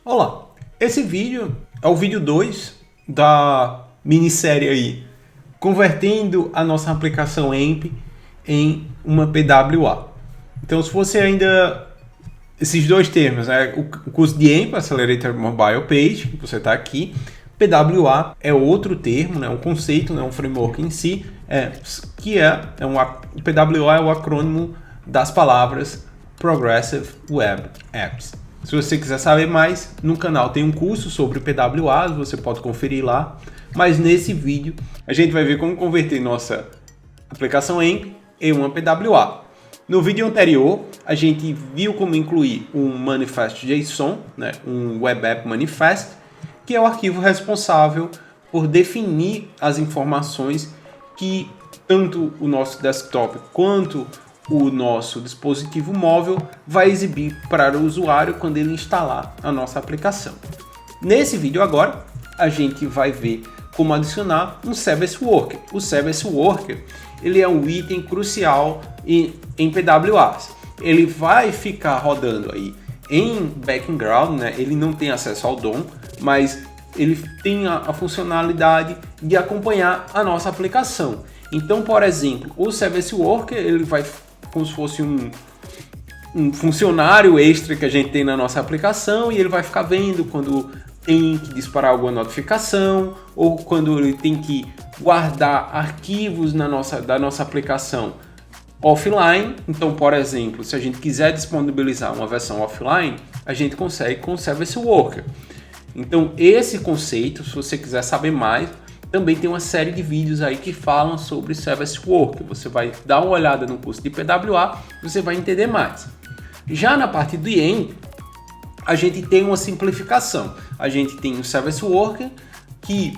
Olá, esse vídeo é o vídeo 2 da minissérie aí, convertendo a nossa aplicação AMP em uma PWA. Então, se você ainda... Esses dois termos, né? O curso de AMP, Accelerator Mobile Page, que você está aqui. PWA é outro termo, né? Um conceito, né? Um framework em si, o PWA é o acrônimo das palavras Progressive Web Apps. Se você quiser saber mais, no canal tem um curso sobre PWA, você pode conferir lá. Mas nesse vídeo a gente vai ver como converter nossa aplicação AMP em uma PWA. No vídeo anterior, a gente viu como incluir um manifest.json, né, um Web App Manifest, que é o arquivo responsável por definir as informações que tanto o nosso desktop quanto o nosso dispositivo móvel vai exibir para o usuário quando ele instalar a nossa aplicação. Nesse vídeo agora, a gente vai ver como adicionar um Service Worker. O Service Worker ele é um item crucial em PWAs. Ele vai ficar rodando aí em background, né? Ele não tem acesso ao DOM, mas ele tem a funcionalidade de acompanhar a nossa aplicação. Então, por exemplo, o Service Worker ele vai como se fosse um funcionário extra que a gente tem na nossa aplicação e ele vai ficar vendo quando tem que disparar alguma notificação ou quando ele tem que guardar arquivos da nossa aplicação offline. Então, por exemplo, se a gente quiser disponibilizar uma versão offline, a gente consegue com o Service Worker. Então, esse conceito, se você quiser saber mais, também tem uma série de vídeos aí que falam sobre Service Worker. Você vai dar uma olhada no curso de PWA, você vai entender mais. Já na parte do AMP, a gente tem uma simplificação. A gente tem o Service Worker, que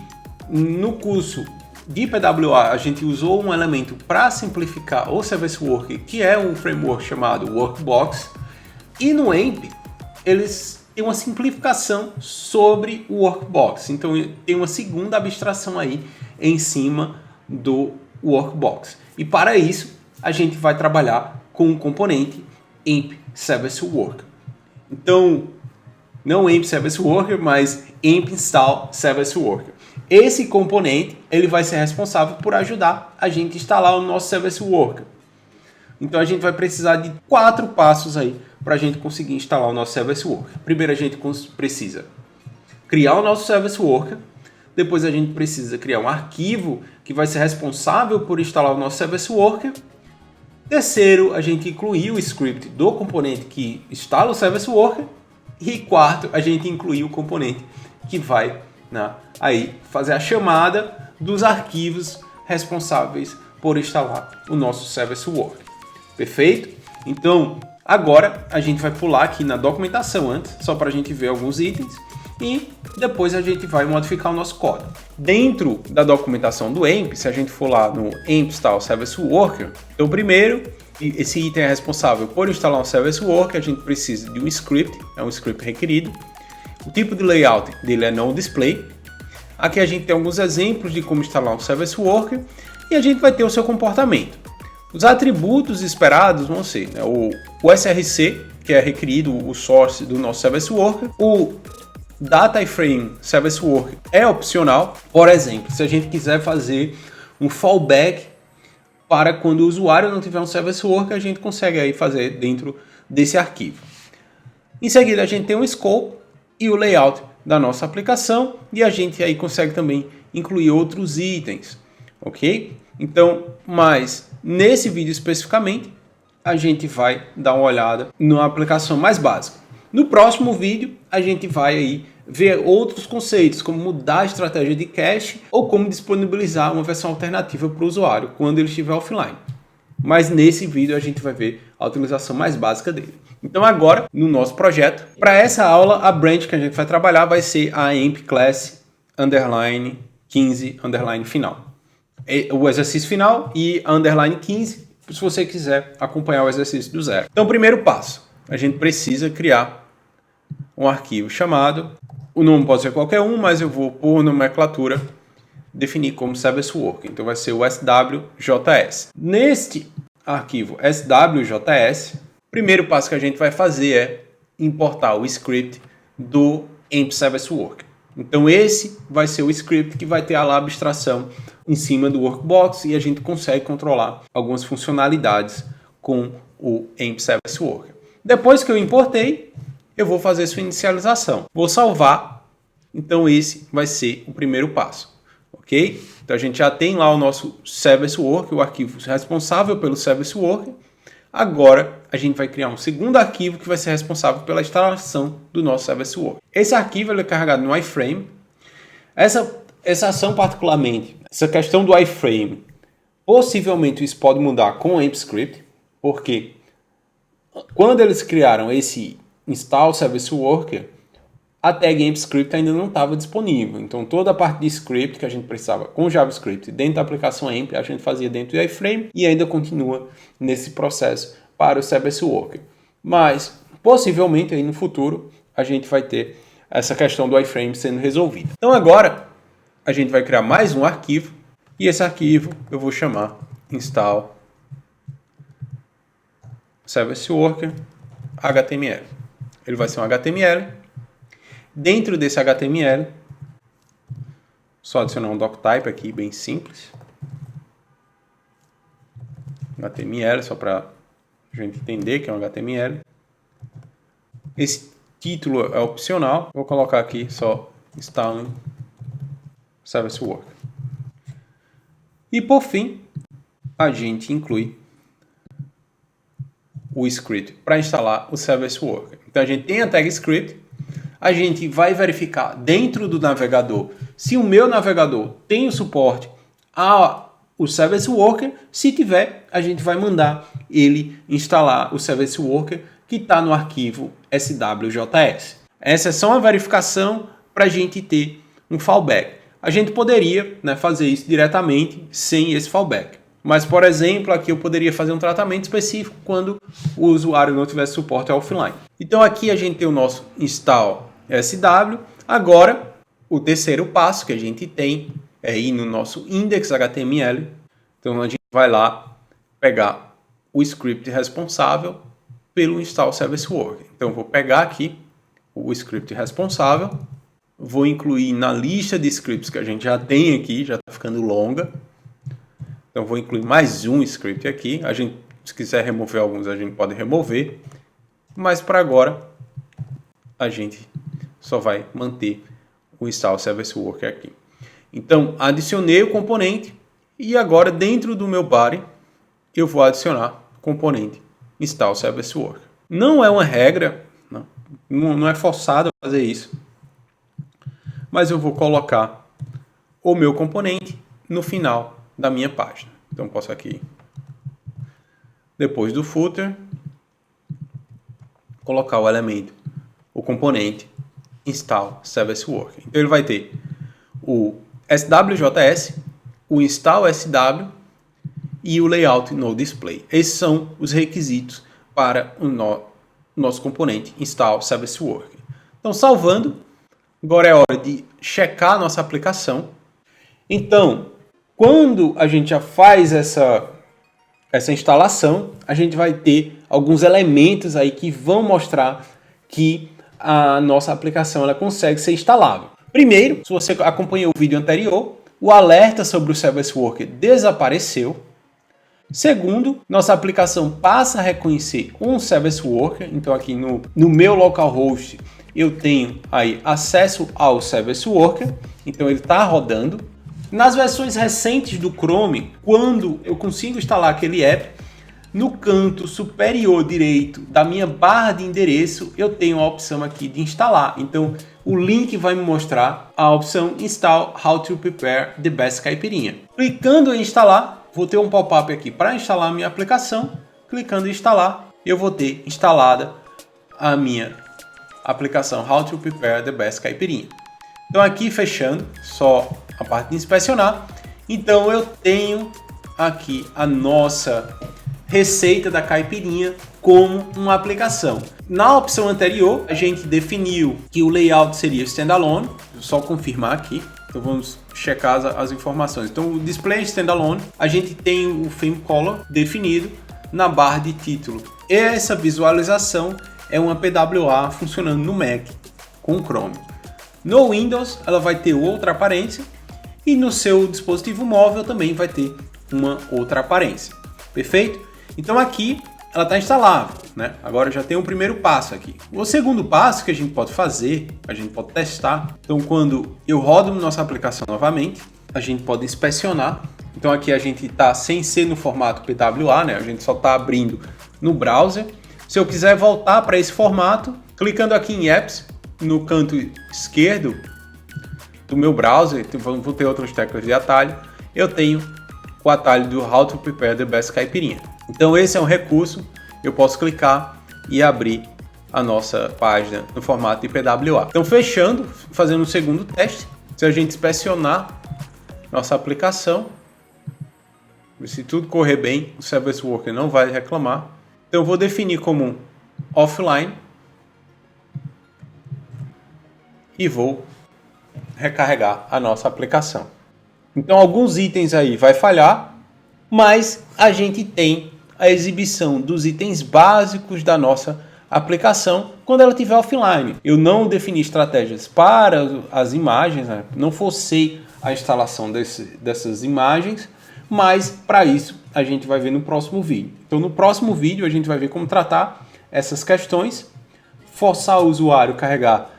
no curso de PWA a gente usou um elemento para simplificar o Service Worker, que é um framework chamado Workbox. E no AMP, eles têm uma simplificação sobre o Workbox. Então tem uma segunda abstração aí em cima do Workbox. E para isso, a gente vai trabalhar com o componente AMP Service Worker. Então, não AMP Service Worker, mas AMP Install Service Worker. Esse componente ele vai ser responsável por ajudar a gente a instalar o nosso Service Worker. Então a gente vai precisar de 4 passos aí para a gente conseguir instalar o nosso Service Worker. Primeiro a gente precisa criar o nosso Service Worker. Depois a gente precisa criar um arquivo que vai ser responsável por instalar o nosso Service Worker. Terceiro, a gente incluir o script do componente que instala o Service Worker. E quarto, a gente incluir o componente que vai aí fazer a chamada dos arquivos responsáveis por instalar o nosso Service Worker. Perfeito? Então, agora a gente vai pular aqui na documentação antes, só para a gente ver alguns itens. E depois a gente vai modificar o nosso código. Dentro da documentação do AMP, se a gente for lá no AMP Install Service Worker, então primeiro, esse item é responsável por instalar um Service Worker, a gente precisa de um script, é um script requerido. O tipo de layout dele é no display. Aqui a gente tem alguns exemplos de como instalar um Service Worker e a gente vai ter o seu comportamento. Os atributos esperados vão ser o SRC, que é requerido, o source do nosso Service Worker. O Data Frame Service Worker é opcional. Por exemplo, se a gente quiser fazer um fallback para quando o usuário não tiver um Service Worker, a gente consegue aí fazer dentro desse arquivo. Em seguida, a gente tem o scope e o layout da nossa aplicação e a gente aí consegue também incluir outros itens, ok? Então, mas nesse vídeo especificamente, a gente vai dar uma olhada na aplicação mais básica. No próximo vídeo, a gente vai aí ver outros conceitos, como mudar a estratégia de cache ou como disponibilizar uma versão alternativa para o usuário quando ele estiver offline. Mas nesse vídeo a gente vai ver a utilização mais básica dele. Então agora, no nosso projeto, para essa aula, a branch que a gente vai trabalhar vai ser a AMP Class underline 15 underline final. O exercício final e a underline 15, se você quiser acompanhar o exercício do zero. Então, primeiro passo, a gente precisa criar um arquivo chamado, o nome pode ser qualquer um, mas eu vou por nomenclatura definir como Service Worker. Então vai ser o SWJS. Neste arquivo SWJS, o primeiro passo que a gente vai fazer é importar o script do AMP Service Worker. Então esse vai ser o script que vai ter a abstração em cima do workbox e a gente consegue controlar algumas funcionalidades com o AMP Service Worker. Depois que eu importei, eu vou fazer sua inicialização. Vou salvar. Então esse vai ser o primeiro passo. Ok? Então a gente já tem lá o nosso Service Worker, o arquivo responsável pelo Service Worker. Agora a gente vai criar um segundo arquivo que vai ser responsável pela instalação do nosso Service Worker. Esse arquivo ele é carregado no iframe. Essa ação particularmente, essa questão do iframe, possivelmente isso pode mudar com o AMP Script, porque quando eles criaram esse Install Service Worker, a tag AMP Script ainda não estava disponível. Então toda a parte de script que a gente precisava com JavaScript dentro da aplicação AMP, a gente fazia dentro do iframe e ainda continua nesse processo para o Service Worker. Mas possivelmente aí no futuro a gente vai ter essa questão do iframe sendo resolvida. Então agora a gente vai criar mais um arquivo e esse arquivo eu vou chamar install Service Worker HTML. Ele vai ser um HTML. Dentro desse HTML, só adicionar um doctype aqui, bem simples. HTML, só para a gente entender que é um HTML. Esse título é opcional. Vou colocar aqui só Installing Service Worker. E por fim, a gente inclui o script para instalar o Service Worker. Então a gente tem a tag script. A gente vai verificar dentro do navegador se o meu navegador tem o suporte ao Service Worker. Se tiver, a gente vai mandar ele instalar o Service Worker que está no arquivo swjs. Essa é só uma verificação para a gente ter um fallback. A gente poderia, né, fazer isso diretamente sem esse fallback. Mas, por exemplo, aqui eu poderia fazer um tratamento específico quando o usuário não tivesse suporte offline. Então aqui a gente tem o nosso install SW. Agora, o terceiro passo que a gente tem é ir no nosso index.html. Então a gente vai lá pegar o script responsável pelo install Service Worker. Então eu vou pegar aqui o script responsável, vou incluir na lista de scripts que a gente já tem aqui, já está ficando longa. Então vou incluir mais um script aqui. A gente, se quiser remover alguns, a gente pode remover. Mas para agora, a gente só vai manter o Install Service Worker aqui. Então adicionei o componente e agora dentro do meu body eu vou adicionar o componente Install Service Worker. Não é uma regra, não é forçado a fazer isso. Mas eu vou colocar o meu componente no final da minha página. Então posso aqui, depois do footer, colocar o elemento, o componente Install Service Worker. Então ele vai ter o swjs, o install sw e o layout no display. Esses são os requisitos para o nosso componente Install Service Worker. Então salvando, agora é hora de checar a nossa aplicação. Então, quando a gente já faz essa instalação, a gente vai ter alguns elementos aí que vão mostrar que a nossa aplicação ela consegue ser instalável. Primeiro, se você acompanhou o vídeo anterior, o alerta sobre o Service Worker desapareceu. Segundo, nossa aplicação passa a reconhecer um Service Worker. Então aqui no meu localhost eu tenho aí acesso ao Service Worker. Então ele está rodando. Nas versões recentes do Chrome, quando eu consigo instalar aquele app, no canto superior direito da minha barra de endereço, eu tenho a opção aqui de instalar. Então, o link vai me mostrar a opção Install How to Prepare the Best Caipirinha. Clicando em instalar, vou ter um pop-up aqui para instalar a minha aplicação. Clicando em instalar, eu vou ter instalada a minha aplicação How to Prepare the Best Caipirinha. Então, aqui fechando, só a parte de inspecionar. Então, eu tenho aqui a nossa receita da caipirinha como uma aplicação. Na opção anterior, a gente definiu que o layout seria standalone. Vou só confirmar aqui. Então vamos checar as informações. Então o display standalone, a gente tem o theme color definido na barra de título. Essa visualização é uma PWA funcionando no Mac com o Chrome. No Windows ela vai ter outra aparência e no seu dispositivo móvel também vai ter uma outra aparência. Perfeito? Então aqui ela está instalável, né? Agora já tem um primeiro passo aqui. O segundo passo que a gente pode fazer, a gente pode testar. Então quando eu rodo nossa aplicação novamente, a gente pode inspecionar. Então aqui a gente está sem ser no formato PWA, né? A gente só está abrindo no browser. Se eu quiser voltar para esse formato, clicando aqui em Apps, no canto esquerdo do meu browser, vou ter outras teclas de atalho, eu tenho o atalho do How to Prepare the Best Caipirinha. Então esse é um recurso, eu posso clicar e abrir a nossa página no formato de PWA. Então fechando, fazendo um segundo teste, se a gente inspecionar nossa aplicação, se tudo correr bem, o Service Worker não vai reclamar. Então eu vou definir como offline e vou recarregar a nossa aplicação. Então alguns itens aí vai falhar, mas a gente tem a exibição dos itens básicos da nossa aplicação quando ela estiver offline. Eu não defini estratégias para as imagens, né? Não forcei a instalação dessas imagens, mas para isso a gente vai ver no próximo vídeo. Então no próximo vídeo a gente vai ver como tratar essas questões, forçar o usuário a carregar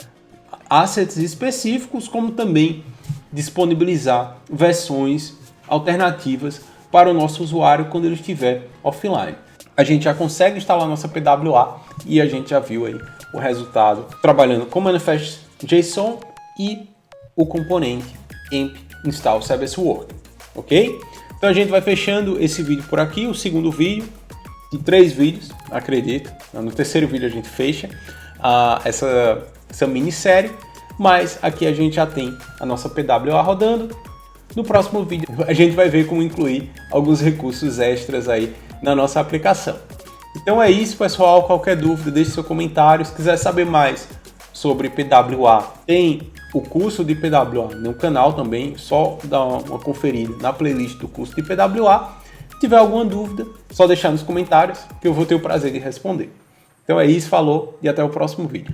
assets específicos, como também disponibilizar versões alternativas para o nosso usuário quando ele estiver offline. A gente já consegue instalar nossa PWA e a gente já viu aí o resultado trabalhando com Manifest.json e o componente emp install service worker, ok? Então a gente vai fechando esse vídeo por aqui, o segundo vídeo de 3 vídeos, acredito. No terceiro vídeo a gente fecha essa minissérie, mas aqui a gente já tem a nossa PWA rodando. No próximo vídeo a gente vai ver como incluir alguns recursos extras aí na nossa aplicação. Então é isso, pessoal. Qualquer dúvida, deixe seu comentário. Se quiser saber mais sobre PWA, tem o curso de PWA no canal também. Só dar uma conferida na playlist do curso de PWA. Se tiver alguma dúvida, só deixar nos comentários que eu vou ter o prazer de responder. Então é isso, falou e até o próximo vídeo.